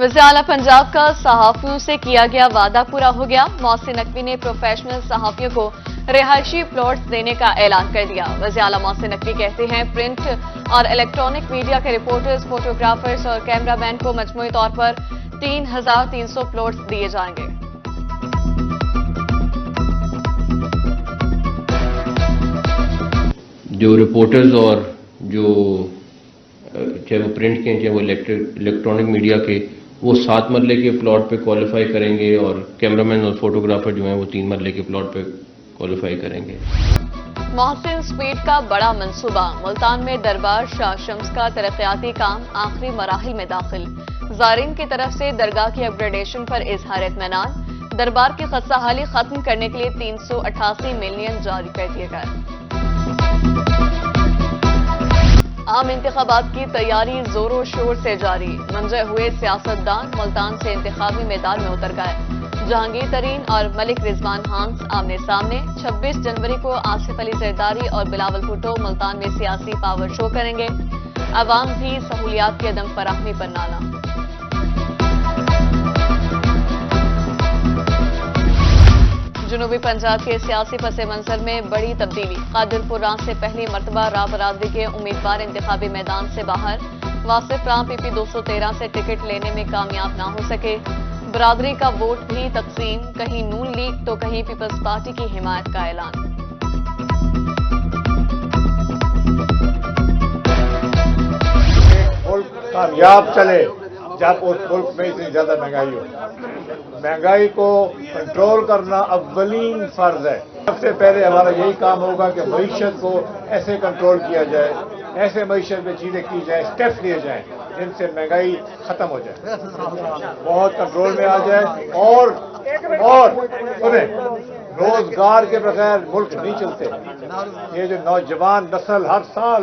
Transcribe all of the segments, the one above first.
वज़ीर आला पंजाब का सहाफियों से किया गया वादा पूरा हो गया। मोहसिन नकवी ने प्रोफेशनल सहाफियों को रिहायशी प्लॉट्स देने का ऐलान कर दिया। वज़ीर आला मोहसिन नकवी कहते हैं, प्रिंट और इलेक्ट्रॉनिक मीडिया के रिपोर्टर्स, फोटोग्राफर्स और कैमरामैन को मजमूई तौर पर 3,300 प्लॉट्स दिए जाएंगे। जो रिपोर्टर्स और जो चाहे वो प्रिंट के चाहे वो इलेक्ट्रॉनिक मीडिया के, वो 7 मरले के प्लॉट पे क्वालिफाई करेंगे और कैमरामैन और फोटोग्राफर जो हैं वो 3 मरले के प्लॉट पे क्वालिफाई करेंगे। मोहसिन स्पीड का बड़ा मंसूबा। मुल्तान में दरबार शाह शम्स का तरक्याती काम आखिरी मराहिल में दाखिल। ज़ायरीन की तरफ से दरगाह की अपग्रेडेशन पर इजहार इत्मीनान। दरबार की खस्ताहाली खत्म करने के लिए 388 मिलियन जारी कर दिए गए। आम इंतखाबात की तैयारी जोरों शोर से जारी। मंजे हुए सियासतदान मुल्तान से इंतखाबी मैदान में उतर गए। जहांगीर तरीन और मलिक रिजवान हांस आमने सामने। 26 जनवरी को आसिफ अली जरदारी और बिलावल भुट्टो मुल्तान में सियासी पावर शो करेंगे। अवाम भी सहूलियात की अदम फराहमी पर नाला। जनूबी पंजाब के सियासी पस मंजर में बड़ी तब्दीली। कादिरपुर राम से पहली मरतबा राव बरादरी के उम्मीदवार इंतखाबी मैदान से बाहर। वासिफ राम पीपी 213 से टिकट लेने में कामयाब ना हो सके। बरादरी का वोट भी तकसीम, कहीं नून लीग तो कहीं पीपल्स पार्टी की हिमायत का ऐलान। मुल्क कामयाब चले जब उस मुल्क में इतनी ज्यादा महंगाई हो। महंगाई को कंट्रोल करना अव्वलीन फर्ज है। सबसे पहले हमारा यही काम होगा कि मईशत को ऐसे कंट्रोल किया जाए, ऐसे मईशत में चीजें की जाए, स्टेप्स लिए जाएं जिनसे महंगाई खत्म हो जाए, बहुत कंट्रोल में आ जाए। और सुने, रोजगार के बगैर मुल्क नहीं चलते। ये जो नौजवान नस्ल हर साल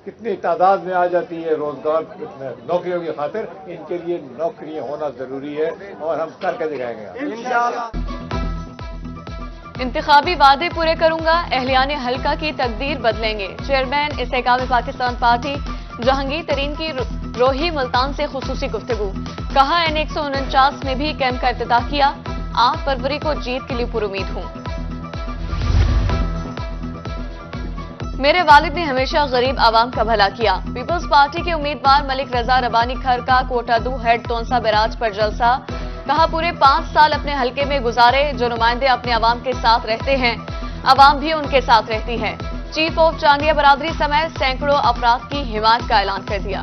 कितनी तादाद में आ जाती है रोजगार नौकरियों की खातिर, इनके लिए नौकरियां होना जरूरी है और हम करके दिखाएंगे इंशाअल्लाह। इंतखाबी वादे पूरे करूंगा, अहलियान हल्का की तकदीर बदलेंगे। चेयरमैन इस्तेकाम पाकिस्तान पार्टी जहांगीर तरीन की रोही मुल्तान से खुसूसी गुफ्तगू। कहा, N149 में भी कैंप का इफ्तिताह किया। 8 फरवरी को जीत के लिए पुरुमीद हूं। मेरे वालिद ने हमेशा गरीब आवाम का भला किया। पीपल्स पार्टी के उम्मीदवार मलिक रजा रबानी खर का कोटा 2 हेड तोंसा बैराज पर जलसा। कहा, पूरे 5 साल अपने हलके में गुजारे। जो नुमाइंदे अपने आवाम के साथ रहते हैं, आवाम भी उनके साथ रहती है। चीफ ऑफ चांदिया बरादरी समेत सैकड़ों अफराद की हिमायत का ऐलान कर दिया।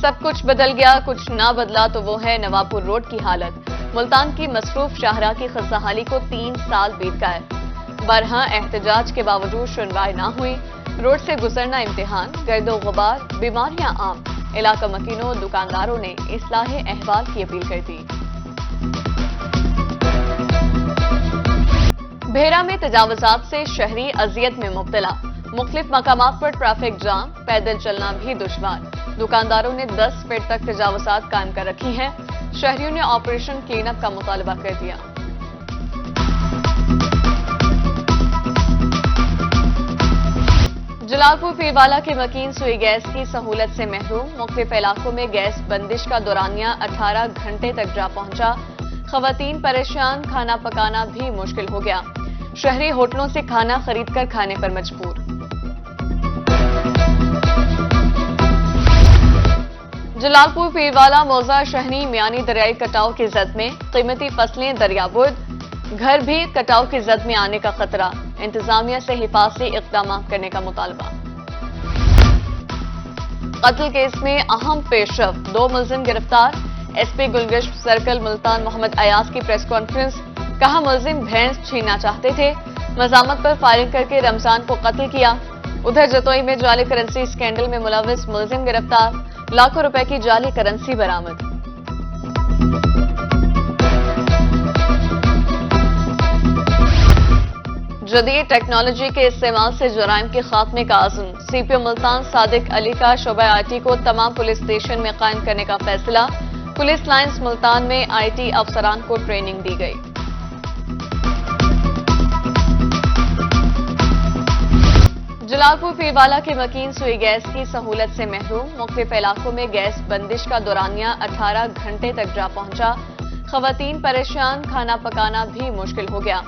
सब कुछ बदल गया, कुछ ना बदला तो वो है नवाबपुर रोड की हालत। मुल्तान की मसरूफ शाहरा की खस्ताहाली को 3 साल बीत गए। बरहां एहतजाज के बावजूद सुनवाई ना हुई। रोड से गुजरना इम्तिहान, गर्दो गुबार, बीमारियां आम। इलाका मकीनों दुकानदारों ने इस्लाह अहवाल की अपील कर दी। भेरा में तजावुजात से शहरी अजियत में मुब्तला। मुख्तलिफ मकामात पर ट्रैफिक जाम, पैदल चलना भी दुश्वार। दुकानदारों ने 10 फीट तक तजावुजात कायम कर रखी हैं। शहरियों ने ऑपरेशन क्लीन अप का मुतालबा कर दिया। जलालपुर पीरवाला के मकीन सुई गैस की सहूलत से महरूम। मुख्तलिफ इलाकों में गैस बंदिश का दौरानिया 18 घंटे तक जा पहुंचा। खवातीन परेशान, खाना पकाना भी मुश्किल हो गया। शहरी होटलों से खाना खरीद कर खाने पर मजबूर। जलालपुर पीरवाला मौजा शहरी मियानी दरियाई कटाव की जद में। कीमती फसलें दरियाबुर्द, घर भी कटाव की जद में आने का खतरा। इंतजामिया से हिफाजती इक़दाम करने का मुतालबा। कत्ल केस में अहम पेशरफ, 2 मुलजिम गिरफ्तार। एसपी गुलगश्त सर्कल मुल्तान मोहम्मद अयाज की प्रेस कॉन्फ्रेंस। कहा, मुलजिम भैंस छीनना चाहते थे, मजामत पर फायरिंग करके रमजान को कत्ल किया। उधर जतोई में जाली करेंसी स्कैंडल में मुलविस मुलजिम गिरफ्तार। लाखों रुपए की जाली करेंसी बरामद। जदीद टेक्नोलॉजी के इस्तेमाल से जराइम के खात्मे का आज़म। सीपीओ मुल्तान सादिक अली का शोबा आईटी को तमाम पुलिस स्टेशन में कायम करने का फैसला। पुलिस लाइन्स मुल्तान में आईटी अफसरान को ट्रेनिंग दी गई। जलालपुर पीरवाला के मकीन सुई गैस की सहूलत से महरूम। मुख्तलिफ इलाकों में गैस बंदिश का दौरानिया 18 घंटे तक जा पहुंचा। खवातीन परेशान, खाना पकाना भी मुश्किल हो गया।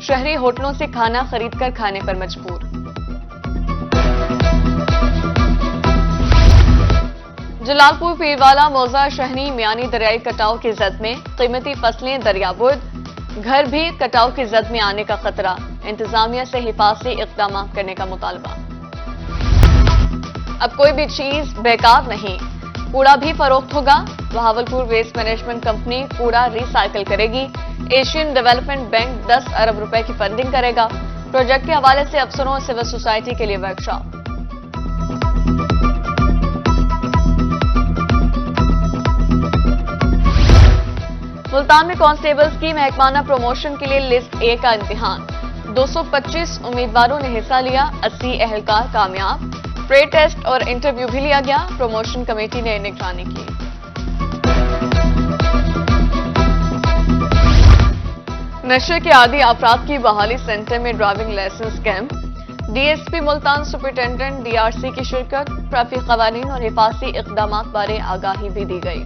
शहरी होटलों से खाना खरीदकर खाने पर मजबूर। जलालपुर पीरवाला मौजा शहरी मियानी दरियाई कटाव की जद में। कीमती फसलें दरियाबुर्द, घर भी कटाव की जद में आने का खतरा। इंतजामिया से हिफाजती इक़दाम करने का मुतालबा। अब कोई भी चीज बेकार नहीं, कूड़ा भी फरोख्त होगा। बहावलपुर वेस्ट मैनेजमेंट कंपनी कूड़ा रिसाइकिल करेगी। एशियन डेवलपमेंट बैंक 10 अरब रुपए की फंडिंग करेगा। प्रोजेक्ट के हवाले से अफसरों और सिविल सोसाइटी के लिए वर्कशॉप। मुल्तान में कांस्टेबल्स की महकमाना प्रमोशन के लिए लिस्ट ए का इम्तिहान। 225 उम्मीदवारों ने हिस्सा लिया, 80 एहलकार कामयाब। प्रे टेस्ट और इंटरव्यू भी लिया गया। प्रमोशन कमेटी ने निगरानी की। नशे के आदी अफराद की बहाली सेंटर में driving licence camp. DSP Multan superintendent DRC की शिरकत। ट्रैफिक कवानीन और हिफाजती इक़दाम बारे आगाही भी दी गई।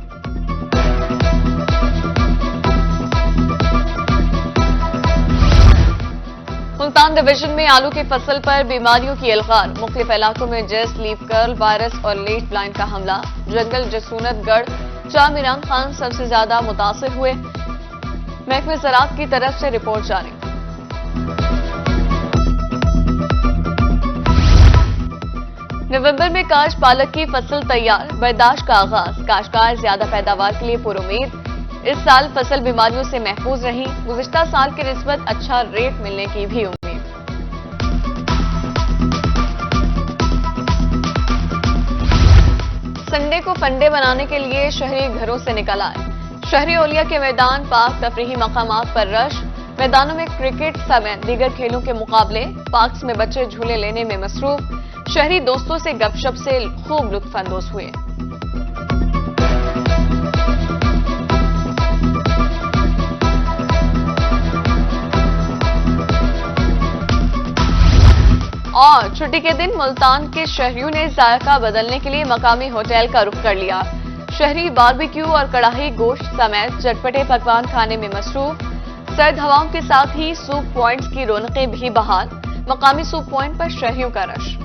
मुल्तान डिवीजन में आलू की फसल पर बीमारियों की इल्गार। मुख्तलिफ इलाकों में जेस्ट लीफ कर्ल वायरस और लेट ब्लाइंड का हमला। जंगल जसूनतगढ़, चामिरान खान सबसे ज्यादा मुतासिर हुए। महकमे ज़राअत की तरफ से रिपोर्ट जारी। नवंबर में काश पालक की फसल तैयार, बर्दाश्त का आगाज। काश्तकार ज्यादा पैदावार के लिए पुरुमीद। इस साल फसल बीमारियों से महफूज रही। गुज़िश्ता साल की निस्बत अच्छा रेट मिलने की भी उम्मीद। संडे को फंडे बनाने के लिए शहरी घरों से निकल आए। शहरी ओलिया के मैदान, पार्क, तफरीही मकामात पर रश। मैदानों में क्रिकेट समेत दीगर खेलों के मुकाबले। पार्क्स में बच्चे झूले लेने में मसरूफ। शहरी दोस्तों से गपशप से खूब लुत्फ अंदोज हुए। और छुट्टी के दिन मुल्तान के शहरियों ने जायका बदलने के लिए मकामी होटल का रुख कर लिया। शहरी बारबेक्यू और कड़ाही गोश्त समेत चटपटे पकवान खाने में मसरूफ। सर्द हवाओं के साथ ही सूप पॉइंट्स की रौनकें भी बहाल। मकामी सूप पॉइंट पर शहरियों का रश।